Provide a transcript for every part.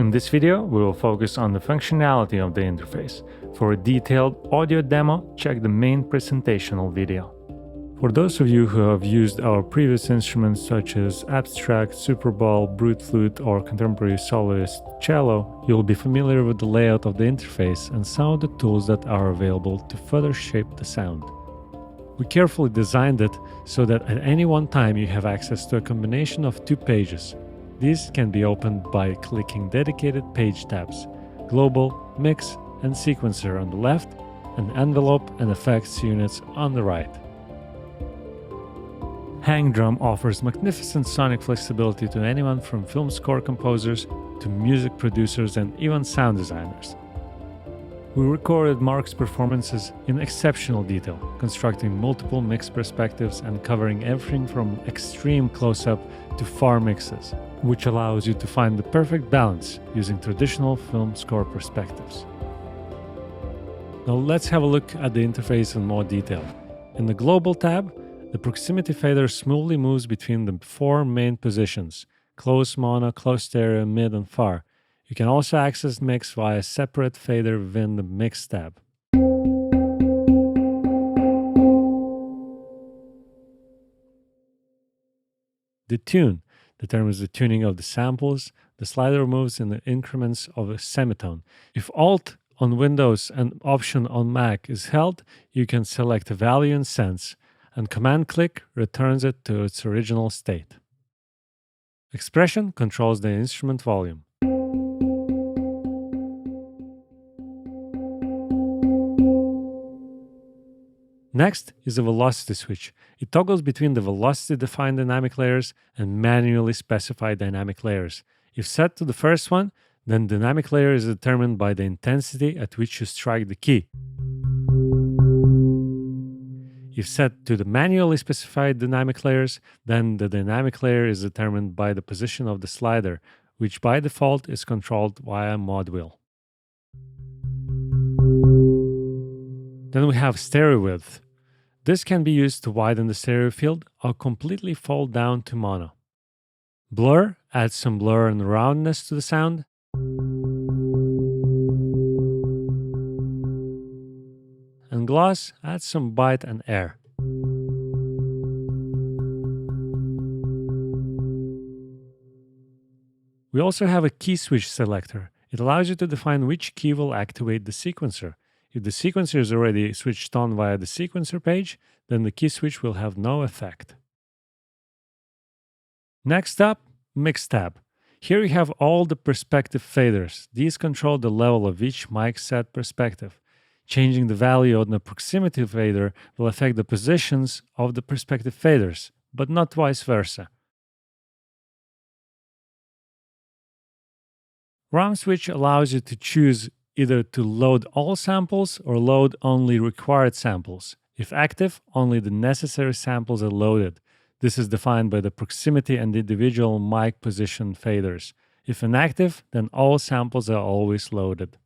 In this video, we will focus on the functionality of the interface. For a detailed audio demo, check the main presentational video. For those of you who have used our previous instruments such as abstract, superball, brute flute, or contemporary soloist cello, you'll be familiar with the layout of the interface and some of the tools that are available to further shape the sound. We carefully designed it so that at any one time you have access to a combination of two pages. These can be opened by clicking dedicated page tabs: Global, Mix, and Sequencer on the left, and Envelope and Effects units on the right. Hang Drum offers magnificent sonic flexibility to anyone from film score composers to music producers and even sound designers. We recorded Marc's performances in exceptional detail, constructing multiple mix perspectives and covering everything from extreme close-up to far mixes, which allows you to find the perfect balance using traditional film score perspectives. Now let's have a look at the interface in more detail. In the Global tab, the proximity fader smoothly moves between the four main positions: close mono, close stereo, mid, and far. You can also access mix via a separate fader within the Mix tab. The Tune determines the tuning of the samples. The slider moves in the increments of a semitone. If Alt on Windows and Option on Mac is held, you can select a value in cents, and Command-click returns it to its original state. Expression controls the instrument volume. Next is the velocity switch. It toggles between the velocity-defined dynamic layers and manually specified dynamic layers. If set to the first one, then dynamic layer is determined by the intensity at which you strike the key. If set to the manually specified dynamic layers, then the dynamic layer is determined by the position of the slider, which by default is controlled via mod wheel. Then we have stereo width. This can be used to widen the stereo field or completely fold down to mono. Blur adds some blur and roundness to the sound. And gloss adds some bite and air. We also have a key switch selector. It allows you to define which key will activate the sequencer. If the sequencer is already switched on via the sequencer page, then the key switch will have no effect. Next up, Mix tab. Here you have all the perspective faders. These control the level of each mic set perspective. Changing the value on the proximity fader will affect the positions of the perspective faders, but not vice versa. RAM switch allows you to choose either to load all samples or load only required samples. If active, only the necessary samples are loaded. This is defined by the proximity and individual mic position faders. If inactive, then all samples are always loaded.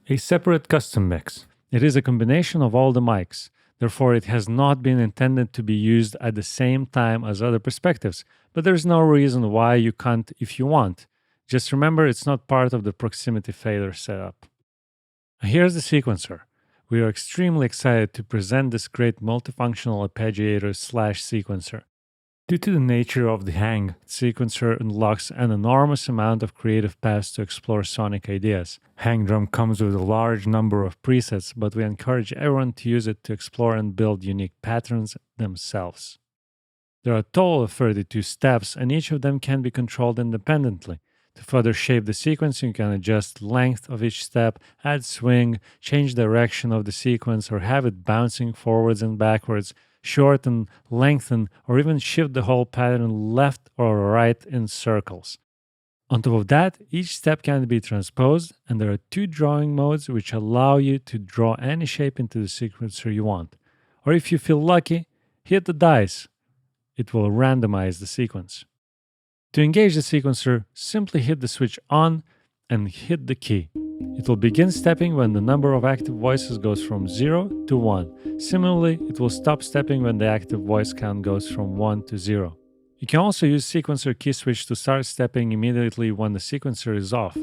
A separate custom mix. It is a combination of all the mics. Therefore, it has not been intended to be used at the same time as other perspectives, but there's no reason why you can't if you want. Just remember, it's not part of the proximity fader setup. Here's the sequencer. We are extremely excited to present this great multifunctional arpeggiator/sequencer. Due to the nature of the Hang, sequencer unlocks an enormous amount of creative paths to explore sonic ideas. Hang Drum comes with a large number of presets, but we encourage everyone to use it to explore and build unique patterns themselves. There are a total of 32 steps, and each of them can be controlled independently. To further shape the sequence, you can adjust length of each step, add swing, change direction of the sequence, or have it bouncing forwards and backwards, shorten, lengthen, or even shift the whole pattern left or right in circles. On top of that, each step can be transposed, and there are two drawing modes which allow you to draw any shape into the sequencer you want. Or if you feel lucky, hit the dice. It will randomize the sequence. To engage the sequencer, simply hit the switch on and hit the key. It will begin stepping when the number of active voices goes from 0 to 1. Similarly, it will stop stepping when the active voice count goes from 1 to 0. You can also use sequencer key switch to start stepping immediately when the sequencer is off. The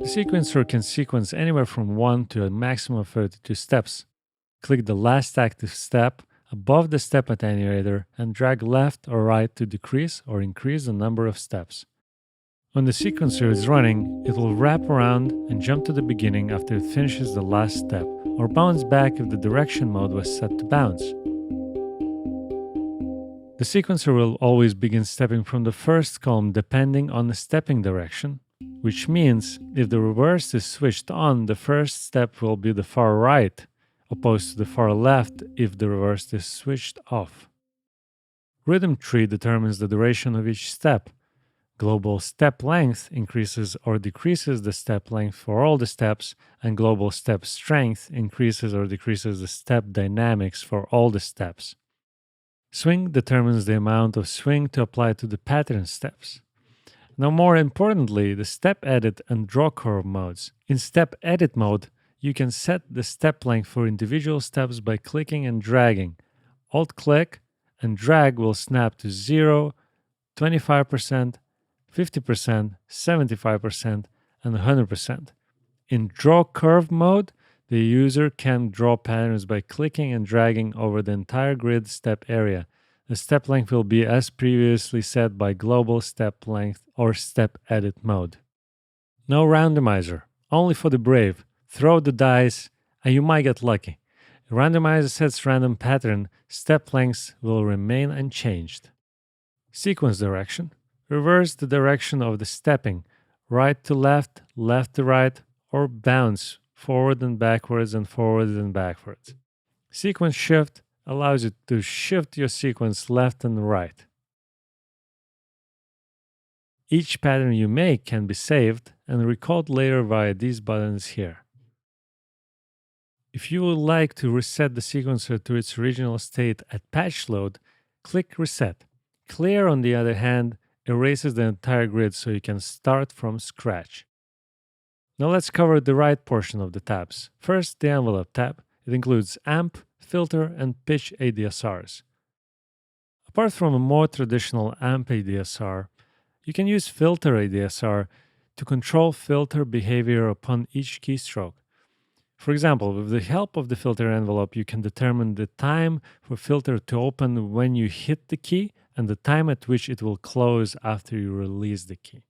sequencer can sequence anywhere from 1 to a maximum of 32 steps. Click the last active step above the step attenuator and drag left or right to decrease or increase the number of steps. When the sequencer is running, it will wrap around and jump to the beginning after it finishes the last step, or bounce back if the direction mode was set to bounce. The sequencer will always begin stepping from the first column depending on the stepping direction, which means if the reverse is switched on, the first step will be the far right, opposed to the far left if the reverse is switched off. Rhythm tree determines the duration of each step. Global step length increases or decreases the step length for all the steps, and global step strength increases or decreases the step dynamics for all the steps. Swing determines the amount of swing to apply to the pattern steps. Now, more importantly, the step edit and draw curve modes. In step edit mode, you can set the step length for individual steps by clicking and dragging. Alt-click and drag will snap to 0, 25%, 50%, 75%, and 100%. In draw curve mode, the user can draw patterns by clicking and dragging over the entire grid step area. The step length will be as previously set by global step length or step edit mode. No randomizer, only for the brave. Throw the dice and you might get lucky. Randomizer sets random pattern, step lengths will remain unchanged. Sequence direction. Reverse the direction of the stepping, right to left, left to right, or bounce forward and backwards and forwards and backwards. Sequence shift allows you to shift your sequence left and right. Each pattern you make can be saved and recalled later via these buttons here. If you would like to reset the sequencer to its original state at patch load, click Reset. Clear, on the other hand, erases the entire grid so you can start from scratch. Now let's cover the right portion of the tabs. First, the Envelope tab. It includes amp, filter, and pitch ADSRs. Apart from a more traditional amp ADSR, you can use filter ADSR to control filter behavior upon each keystroke. For example, with the help of the filter envelope, you can determine the time for filter to open when you hit the key and the time at which it will close after you release the key.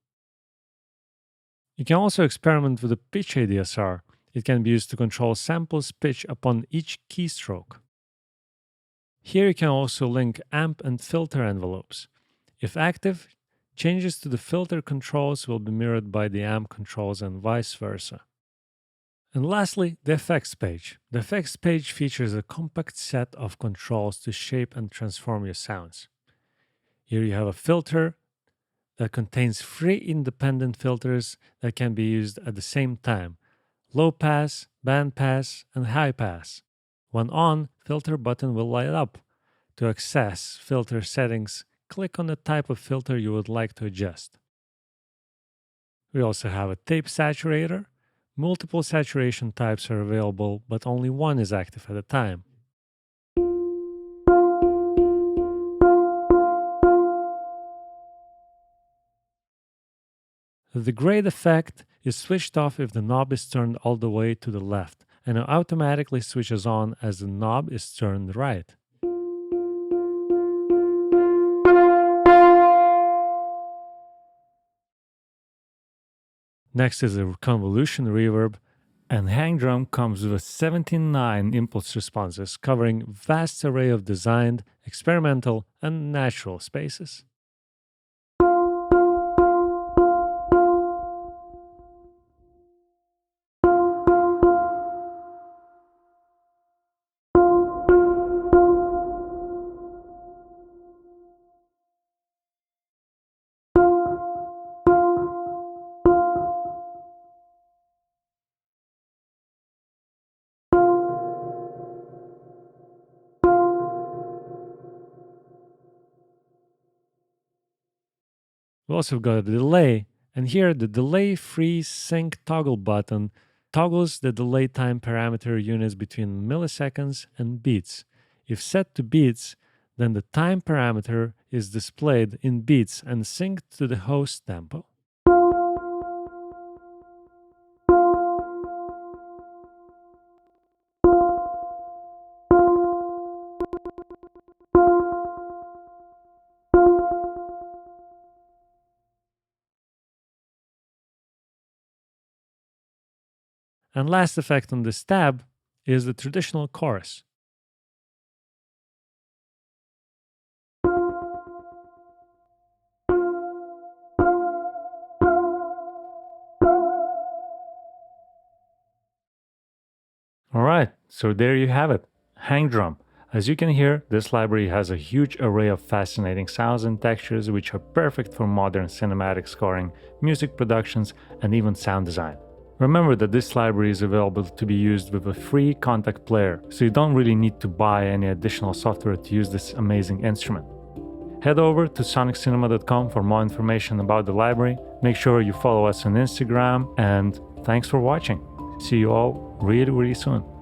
You can also experiment with the pitch ADSR. It can be used to control samples pitch upon each keystroke. Here you can also link amp and filter envelopes. If active, changes to the filter controls will be mirrored by the amp controls and vice versa. And lastly, the effects page. The effects page features a compact set of controls to shape and transform your sounds. Here you have a filter that contains 3 independent filters that can be used at the same time: low pass, band pass, and high pass. When on, filter button will light up. To access filter settings, click on the type of filter you would like to adjust. We also have a tape saturator. Multiple saturation types are available, but only one is active at a time. The grade effect is switched off if the knob is turned all the way to the left, and it automatically switches on as the knob is turned right. Next is a convolution reverb, and hang drum comes with 79 impulse responses covering a vast array of designed, experimental, and natural spaces. We also got a delay, and here the delay freeze sync toggle button toggles the delay time parameter units between milliseconds and beats. If set to beats, Then the time parameter is displayed in beats and synced to the host tempo. And last effect on this tab is the traditional chorus. Alright, so there you have it, Hang Drum. As you can hear, this library has a huge array of fascinating sounds and textures which are perfect for modern cinematic scoring, music productions, and even sound design. Remember that this library is available to be used with a free Kontakt Player, so you don't really need to buy any additional software to use this amazing instrument. Head over to soniccinema.com for more information about the library. Make sure you follow us on Instagram, and thanks for watching. See you all really soon.